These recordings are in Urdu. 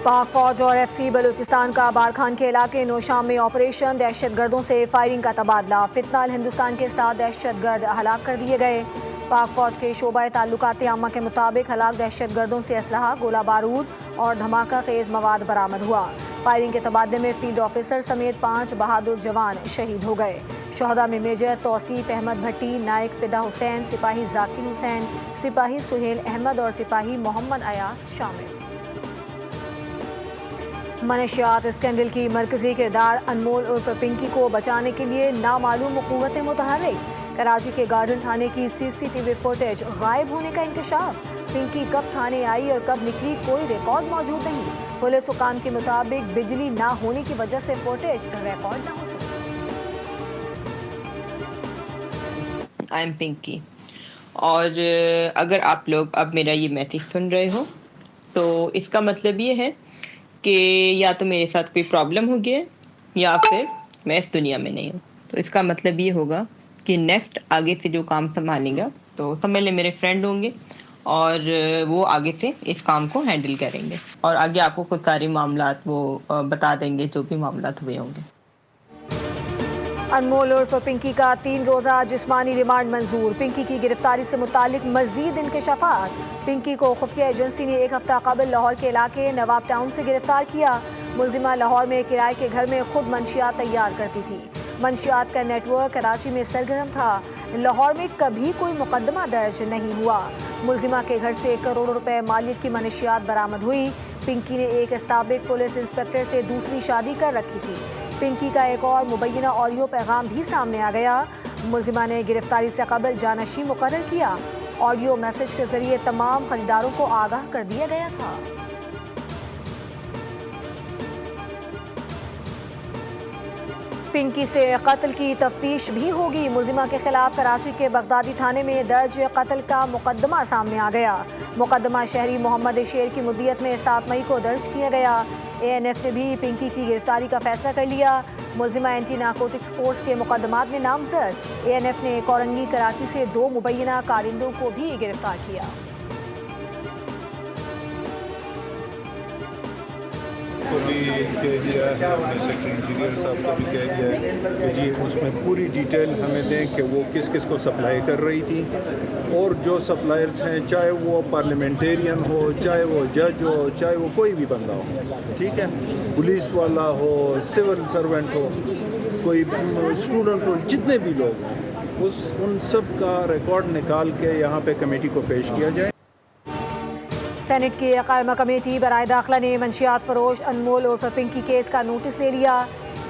پاک فوج اور ایف سی بلوچستان کا بارکھان کے علاقے نوشام میں آپریشن، دہشت گردوں سے فائرنگ کا تبادلہ، فی الحال ہندوستان کے 7 دہشت گرد ہلاک کر دیے گئے۔ پاک فوج کے شعبہ تعلقات عامہ کے مطابق ہلاک دہشت گردوں سے اسلحہ، گولہ بارود اور دھماکہ خیز مواد برآمد ہوا۔ فائرنگ کے تبادلے میں فیلڈ آفیسر سمیت 5 بہادر جوان شہید ہو گئے۔ شہداء میں میجر توصیف احمد بھٹی، نائک فدا حسین، سپاہی ذاکر حسین، سپاہی سہیل احمد اور سپاہی محمد ایاز شامل۔ منشیات اسکینڈل کی مرکزی کردار انمول عرف پنکی کو بچانے کے لیے نامعلوم قوتیں متحرک، کراچی کے گارڈن تھانے کی سی سی ٹی وی فوٹیج غائب ہونے کا انکشاف، پنکی کب تھانے آئی اور کب نکلی کوئی ریکارڈ موجود نہیں، پولیس حکام کے مطابق بجلی نہ ہونے کی وجہ سے فوٹیج ریکارڈ نہ ہو سکی۔ آئی ایم پنکی، اور اگر آپ لوگ اب میرا یہ میسیج سن رہے ہو تو اس کا مطلب یہ ہے کہ یا تو میرے ساتھ کوئی پرابلم ہو گیا ہے یا پھر میں اس دنیا میں نہیں ہوں۔ تو اس کا مطلب یہ ہوگا کہ نیکسٹ آگے سے جو کام سنبھالیں گا تو سمجھ لیں میرے فرینڈ ہوں گے اور وہ آگے سے اس کام کو ہینڈل کریں گے اور آگے آپ کو خود سارے معاملات وہ بتا دیں گے جو بھی معاملات ہوئے ہوں گے۔ انمول عرف پنکی کا 3 روزہ جسمانی ریمانڈ منظور، پنکی کی گرفتاری سے متعلق مزید انکشافات۔ پنکی کو خفیہ ایجنسی نے 1 ہفتہ قبل لاہور کے علاقے نواب ٹاؤن سے گرفتار کیا۔ ملزمہ لاہور میں کرائے کے گھر میں خود منشیات تیار کرتی تھی۔ منشیات کا نیٹ ورک کراچی میں سرگرم تھا۔ لاہور میں کبھی کوئی مقدمہ درج نہیں ہوا۔ ملزمہ کے گھر سے کروڑوں روپے مالیت کی منشیات برآمد ہوئی۔ پنکی نے ایک سابق پولیس انسپکٹر سے دوسری شادی کر رکھی تھی۔ پنکی کا ایک اور مبینہ آڈیو پیغام بھی سامنے آ گیا۔ ملزمہ نے گرفتاری سے قبل جانشین مقرر کیا۔ آڈیو میسج کے ذریعے تمام خریداروں کو آگاہ کر دیا گیا تھا۔ پنکی سے قتل کی تفتیش بھی ہوگی، ملزمہ کے خلاف کراچی کے بغدادی تھانے میں درج قتل کا مقدمہ سامنے آ گیا۔ مقدمہ شہری محمد شیر کی مدیت میں 7 مئی کو درج کیا گیا۔ اے این ایف نے بھی پنکی کی گرفتاری کا فیصلہ کر لیا۔ ملزمہ اینٹی نارکوٹکس فورس کے مقدمات میں نامزد۔ اے این ایف نے کورنگی کراچی سے 2 مبینہ کارندوں کو بھی گرفتار کیا۔ کو بھی کہہ دیا ہے، ہم نے سیکٹری انٹیریئر صاحب کو بھی کہہ دیا ہے کہ جی اس میں پوری ڈیٹیل ہمیں دیں کہ وہ کس کس کو سپلائی کر رہی تھی، اور جو سپلائرز ہیں چاہے وہ پارلیمنٹیرین ہو، چاہے وہ جج ہو، چاہے وہ کوئی بھی بندہ ہو، ٹھیک ہے، پولیس والا ہو، سول سرونٹ ہو، کوئی اسٹوڈنٹ ہو، جتنے بھی لوگ ہیں ان سب کا ریکارڈ نکال کے یہاں پہ کمیٹی کو پیش کیا جائے۔ سینٹ کی قائمہ کمیٹی برائے داخلہ نے منشیات فروش انمول عرف پنکی کیس کا نوٹس لے لیا۔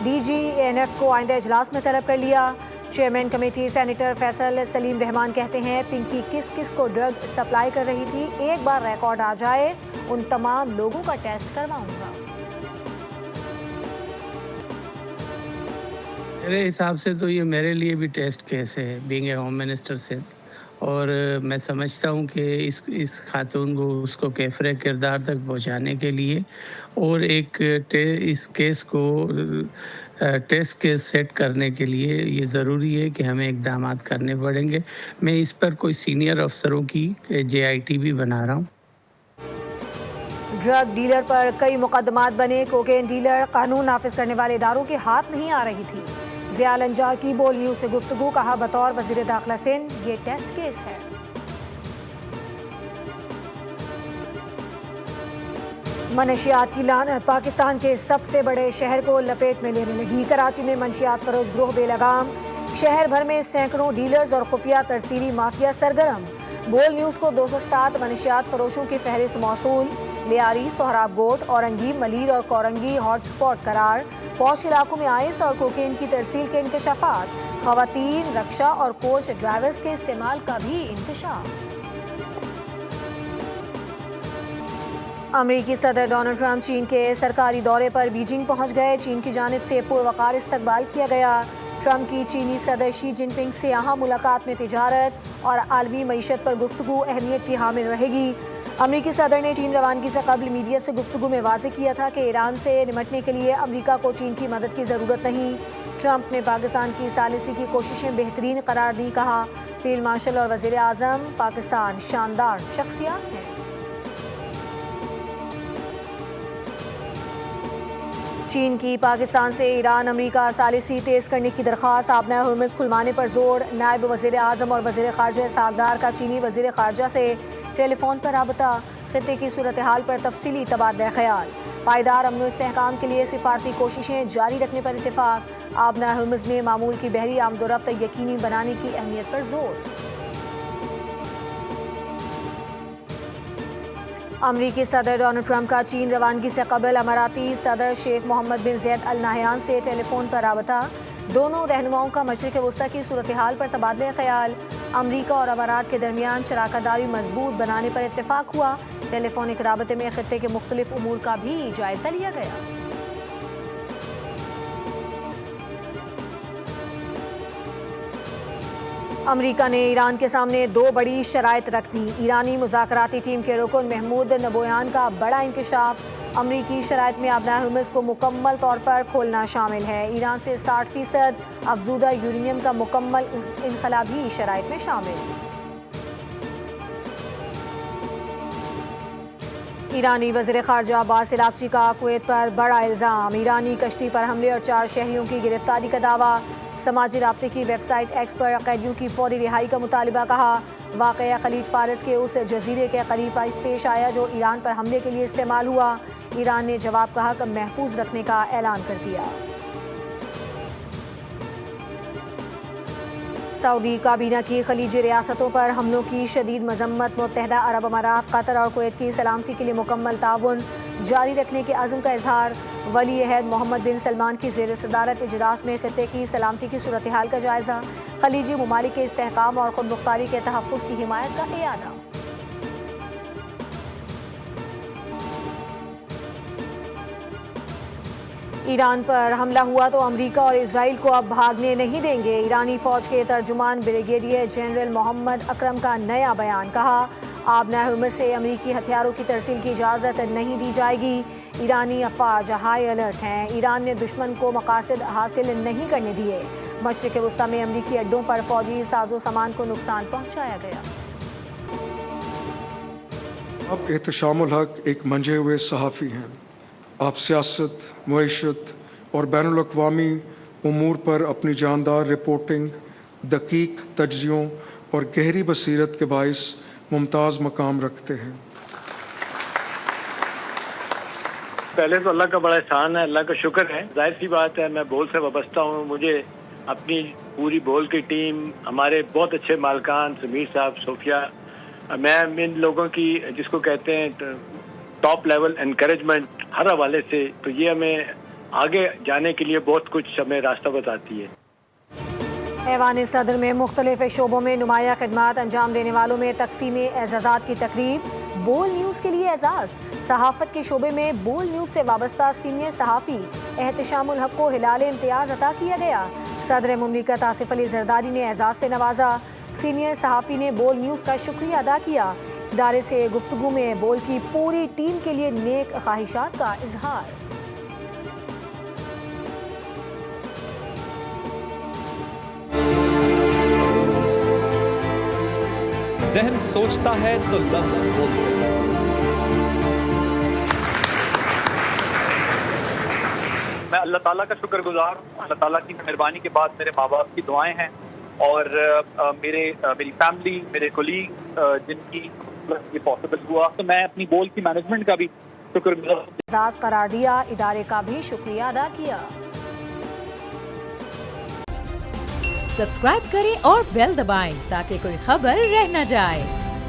ڈی جی اے این ایف کو آئندہ اجلاس میں طلب کر لیا۔ چیئرمین کمیٹی سینیٹر فیصل سلیم رحمان کہتے ہیں پنکی کس کس کو ڈرگ سپلائی کر رہی تھی، ایک بار ریکارڈ آ جائے ان تمام لوگوں کا ٹیسٹ کرواؤں گا۔ میرے حساب سے تو یہ میرے لیے بھی ٹیسٹ کیس ہے، بینگ اے ہوم منسٹر سے، اور میں سمجھتا ہوں کہ اس خاتون کو اس کو کیفر کردار تک پہنچانے کے لیے اور ایک اس کیس کو ٹیسٹ کیس سیٹ کرنے کے لیے یہ ضروری ہے کہ ہمیں اقدامات کرنے پڑیں گے۔ میں اس پر کوئی سینئر افسروں کی جے آئی ٹی بھی بنا رہا ہوں۔ ڈرگ ڈیلر پر کئی مقدمات بنے، کوکین ڈیلر قانون نافذ کرنے والے اداروں کے ہاتھ نہیں آ رہی تھی۔ ضیاء لنجار کی بول نیوز سے گفتگو، کہا بطور وزیر داخلہ سندھ یہ ٹیسٹ کیس ہے۔ منشیات کی لعنت پاکستان کے سب سے بڑے شہر کو لپیٹ میں لینے لگی، کراچی میں منشیات فروش گروہ بے لگام، شہر بھر میں سینکڑوں ڈیلرز اور خفیہ ترسیلی مافیا سرگرم۔ بول نیوز کو 207 منشیات فروشوں کی فہرست موصول، لیاری، سہراب گوٹ، اورنگی، ملیر اور کورنگی ہاٹ سپاٹ قرار، پوش علاقوں میں آئس اور کوکین کی ترسیل کے انکشافات، خواتین رکشہ اور کوچ ڈرائیورز کے استعمال کا بھی انکشاف۔ امریکی صدر ڈونلڈ ٹرمپ چین کے سرکاری دورے پر بیجنگ پہنچ گئے، چین کی جانب سے پروقار استقبال کیا گیا۔ ٹرمپ کی چینی صدر شی جن پنگ سے اہم ملاقات میں تجارت اور عالمی معیشت پر گفتگو اہمیت کی حامل رہے گی۔ امریکی صدر نے چین روانگی سے قبل میڈیا سے گفتگو میں واضح کیا تھا کہ ایران سے نمٹنے کے لیے امریکہ کو چین کی مدد کی ضرورت نہیں۔ ٹرمپ نے پاکستان کی ثالثی کی کوششیں بہترین قرار دی، کہا فیلڈ مارشل اور وزیر اعظم پاکستان شاندار شخصیات ہیں۔ چین کی پاکستان سے ایران امریکہ ثالثی تیز کرنے کی درخواست، آبنہ ہرمز کھلوانے پر زور، نائب وزیر اعظم اور وزیر خارجہ ساگدار کا چینی وزیر خارجہ سے ٹیلی فون پر رابطہ، خطے کی صورتحال پر تفصیلی تبادلہ خیال، پائیدار امن و استحکام کے لیے سفارتی کوششیں جاری رکھنے پر اتفاق، آبنہ ہرمز میں معمول کی بحری آمد و رفت یقینی بنانے کی اہمیت پر زور۔ امریکی صدر ڈونلڈ ٹرمپ کا چین روانگی سے قبل اماراتی صدر شیخ محمد بن زیاد ال نہیان سے ٹیلی فون پر رابطہ، دونوں رہنماؤں کا مشرق وسطی کی صورتحال پر تبادلہ خیال، امریکہ اور امارات کے درمیان شراکت داری مضبوط بنانے پر اتفاق ہوا، ٹیلی فونک رابطے میں خطے کے مختلف امور کا بھی جائزہ لیا گیا۔ امریکہ نے ایران کے سامنے 2 بڑی شرائط رکھ دی، ایرانی مذاکراتی ٹیم کے رکن محمود نبویان کا بڑا انکشاف، امریکی شرائط میں آبنہ ہرمز کو مکمل طور پر کھولنا شامل ہے، ایران سے 60% افزودہ یورینیم کا مکمل انخلا بھی شرائط میں شامل۔ ایرانی وزیر خارجہ عباس عراقچی کا کویت پر بڑا الزام، ایرانی کشتی پر حملے اور 4 شہریوں کی گرفتاری کا دعویٰ، سماجی رابطے کی ویب سائٹ ایکس پر قیدیوں کی فوری رہائی کا مطالبہ، کہا واقعہ خلیج فارس کے اس جزیرے کے قریب پیش آیا جو ایران پر حملے کے لیے استعمال ہوا، ایران نے جواب کہا کہ محفوظ رکھنے کا اعلان کر دیا۔ سعودی کابینہ کی خلیجی ریاستوں پر حملوں کی شدید مذمت، متحدہ عرب امارات، قطر اور کویت کی سلامتی کے لیے مکمل تعاون جاری رکھنے کے عزم کا اظہار، ولی عہد محمد بن سلمان کی زیر صدارت اجلاس میں خطے کی سلامتی کی صورتحال کا جائزہ، خلیجی ممالک کے استحکام اور خود مختاری کے تحفظ کی حمایت کا اعادہ۔ ایران پر حملہ ہوا تو امریکہ اور اسرائیل کو اب بھاگنے نہیں دیں گے، ایرانی فوج کے ترجمان بریگیڈیئر جنرل محمد اکرم کا نیا بیان، کہا آبنہ ہرمز سے امریکی ہتھیاروں کی ترسیل کی اجازت نہیں دی جائے گی، ایرانی افواج ہائی الرٹ ہیں، ایران نے دشمن کو مقاصد حاصل نہیں کرنے دیے، مشرق وسطی میں امریکی اڈوں پر فوجی ساز و سامان کو نقصان پہنچایا گیا۔ آپ احتشام الحق ایک منجھے ہوئے صحافی ہیں، آپ سیاست، معیشت اور بین الاقوامی امور پر اپنی جاندار رپورٹنگ، دقیق تجزیوں اور گہری بصیرت کے باعث ممتاز مقام رکھتے ہیں۔ پہلے تو اللہ کا بڑا احسان ہے، اللہ کا شکر ہے، ظاہر سی بات ہے میں بول سے وابستہ ہوں، مجھے اپنی پوری بول کی ٹیم، ہمارے بہت اچھے مالکان سمیر صاحب، صوفیہ، میں ان لوگوں کی جس کو کہتے ہیں ٹاپ لیول انکریجمنٹ ہر حوالے سے، تو یہ ہمیں آگے جانے کے لیے بہت کچھ ہمیں راستہ بتاتی ہے۔ ایوان صدر میں مختلف شعبوں میں نمایاں خدمات انجام دینے والوں میں تقسیم اعزازات کی تقریب، بول نیوز کے لیے اعزاز، صحافت کے شعبے میں بول نیوز سے وابستہ سینئر صحافی احتشام الحق کو ہلال امتیاز عطا کیا گیا، صدر مملکت آصف علی زرداری نے اعزاز سے نوازا، سینئر صحافی نے بول نیوز کا شکریہ ادا کیا، ادارے سے گفتگو میں بول کی پوری ٹیم کے لیے نیک خواہشات کا اظہار۔ ذہن سوچتا ہے تو لفظ بولتے ہیں۔ میں اللہ تعالیٰ کا شکر گزار ہوں، اللہ تعالیٰ کی مہربانی کے بعد میرے ماں باپ کی دعائیں ہیں اور میری فیملی، میرے کولیگ جن کی یہ پاسبل ہوا، تو میں اپنی بول کی مینجمنٹ کا بھی شکر گزار ہوں۔ اعزاز قرار دیا، ادارے کا بھی شکریہ ادا کیا۔ سبسکرائب کریں اور بیل دبائیں تاکہ کوئی خبر رہ نہ جائے۔